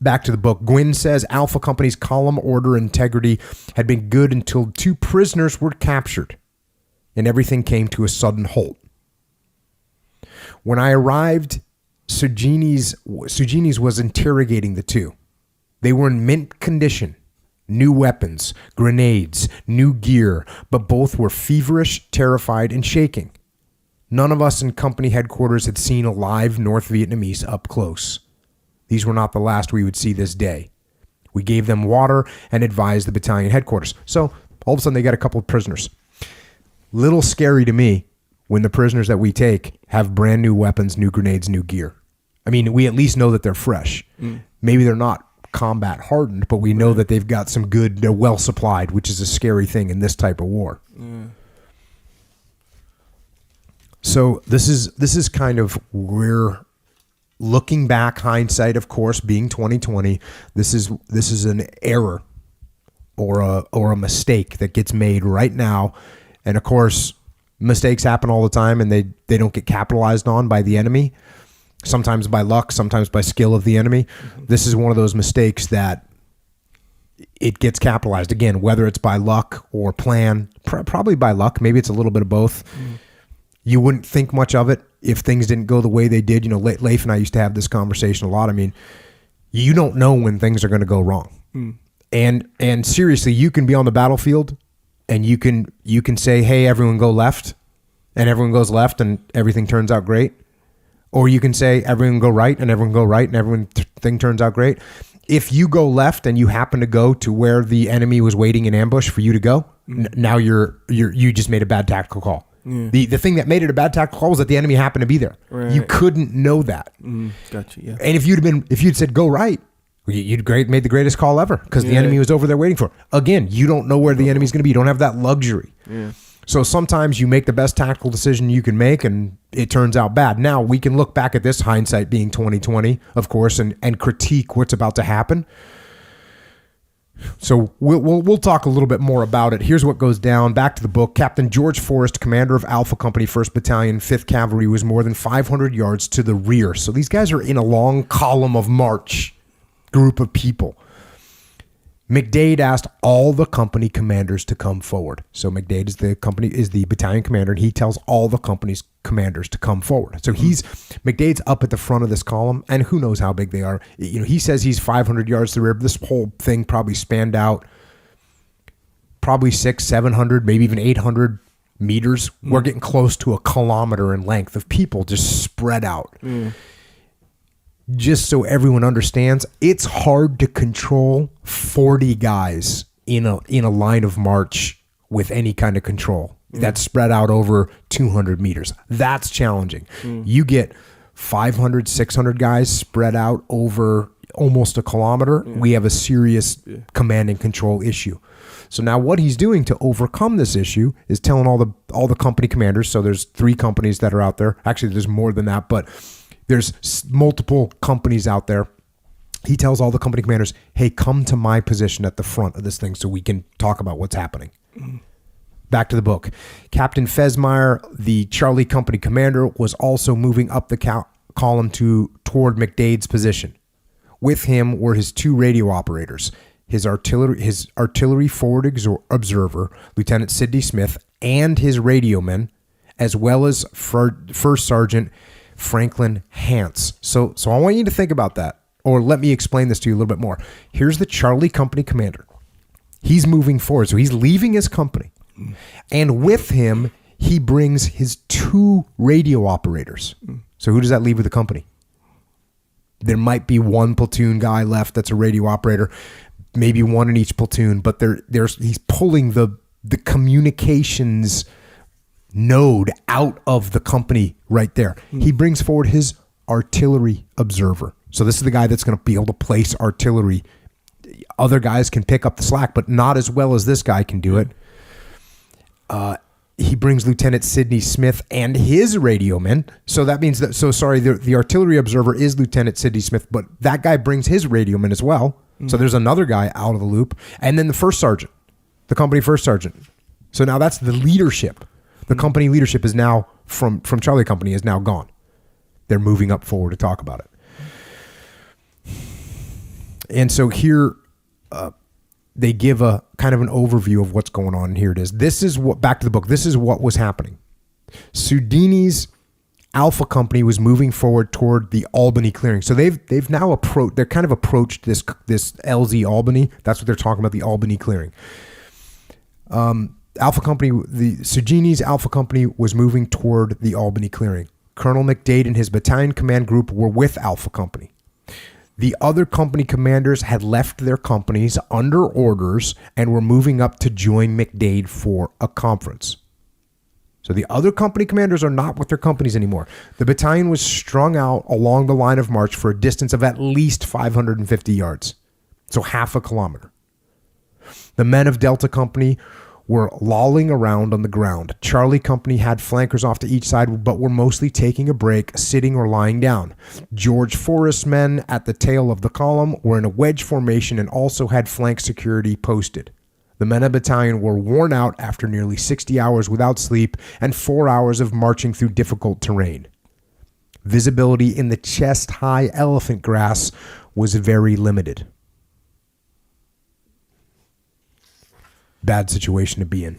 Back to the book. Gwynn says Alpha Company's column order integrity had been good until 2 prisoners were captured, and everything came to a sudden halt. When I arrived, Sugini's was interrogating the 2. They were in mint condition. New weapons, grenades, new gear, but both were feverish, terrified, and shaking. None of us in company headquarters had seen a live North Vietnamese up close. These were not the last we would see this day. We gave them water and advised the battalion headquarters. So all of a sudden they got a couple of prisoners. Little scary to me when the prisoners that we take have brand new weapons, new grenades, new gear. I mean, we at least know that they're fresh. Maybe they're not combat hardened, but we know that they've got some good, they're well supplied, which is a scary thing in this type of war. So this is kind of where, looking back, hindsight, of course, being 2020, this is an error or a mistake that gets made right now. And of course, mistakes happen all the time, and they don't get capitalized on by the enemy. Sometimes by luck, sometimes by skill of the enemy. This is one of those mistakes that it gets capitalized. Again, whether it's by luck or plan, probably by luck. Maybe it's a little bit of both. You wouldn't think much of it if things didn't go the way they did. You know, Leif and I used to have this conversation a lot. I mean, you don't know when things are going to go wrong. And seriously, you can be on the battlefield and you can say, hey, everyone go left, and everyone goes left and everything turns out great. Or you can say everyone go right and everyone go right and everything turns out great. If you go left and you happen to go to where the enemy was waiting in ambush for you to go, now you just made a bad tactical call. The thing that made it a bad tactical call was that the enemy happened to be there. You couldn't know that. Gotcha. Yeah. And if you'd said go right, you'd made the greatest call ever because the enemy was over there waiting for it. Again, you don't know where the enemy's going to be. You don't have that luxury. So sometimes you make the best tactical decision you can make, and it turns out bad. Now we can look back at this, hindsight being 2020, of course, and critique what's about to happen. So we'll talk a little bit more about it. Here's what goes down. Back to the book. Captain George Forrest, commander of Alpha Company, 1st Battalion, 5th Cavalry, was more than 500 yards to the rear. So these guys are in a long column of march, group of people. McDade asked all the company commanders to come forward. So McDade is the battalion commander, and he tells all the company's commanders to come forward. So McDade's up at the front of this column, and who knows how big they are. You know, he says he's 500 yards to the rear. This whole thing probably spanned out probably 600-700, maybe even 800 meters. We're getting close to a kilometer in length of people just spread out. Just so everyone understands, it's hard to control 40 guys in a line of march with any kind of control that's spread out over 200 meters. That's challenging. You get 500, 600 guys spread out over almost a kilometer. We have a serious command and control issue. So now what he's doing to overcome this issue is telling all the company commanders. So there's 3 companies that are out there. Actually, there's more than that, but there's multiple companies out there. He tells all the company commanders, hey, come to my position at the front of this thing so we can talk about what's happening. Back to the book. Captain Fesmeyer, the Charlie Company commander, was also moving up the column toward McDade's position. With him were his 2 radio operators, his artillery forward observer, Lieutenant Sidney Smith, and his radioman, as well as First Sergeant Franklin Hance. So I want you to think about that, or let me explain this to you a little bit more. Here's the Charlie Company commander. He's moving forward, so he's leaving his company. And with him, he brings his 2 radio operators. So who does that leave with the company? There might be 1 platoon guy left that's a radio operator, maybe 1 in each platoon, but he's pulling the communications node out of the company right there. He brings forward his artillery observer. So this is the guy that's going to be able to place artillery. Other guys can pick up the slack, but not as well as this guy can do it. He brings Lieutenant Sidney Smith and his radioman. So that means that, the artillery observer is Lieutenant Sidney Smith, but that guy brings his radioman as well. So there's another guy out of the loop. And then the first sergeant, the company first sergeant. So now that's the leadership. The company leadership is now from Charlie Company is now gone. They're moving up forward to talk about it. And so here they give a kind of an overview of what's going on. And here it is. This is what, back to the book, this is what was happening. Soudini's Alpha Company was moving forward toward the Albany clearing. So they've now approached this LZ Albany. That's what they're talking about, the Albany clearing. Alpha Company, the Soudini's Alpha Company was moving toward the Albany clearing. Colonel McDade and his battalion command group were with Alpha Company. The other company commanders had left their companies under orders and were moving up to join McDade for a conference. So the other company commanders are not with their companies anymore. The battalion was strung out along the line of march for a distance of at least 550 yards, so half a kilometer. The men of Delta Company were lolling around on the ground. Charlie Company had flankers off to each side, but were mostly taking a break, sitting or lying down. George Forrest's men at the tail of the column were in a wedge formation and also had flank security posted. The men of the battalion were worn out after nearly 60 hours without sleep and 4 hours of marching through difficult terrain. Visibility in the chest-high elephant grass was very limited. Bad situation to be in.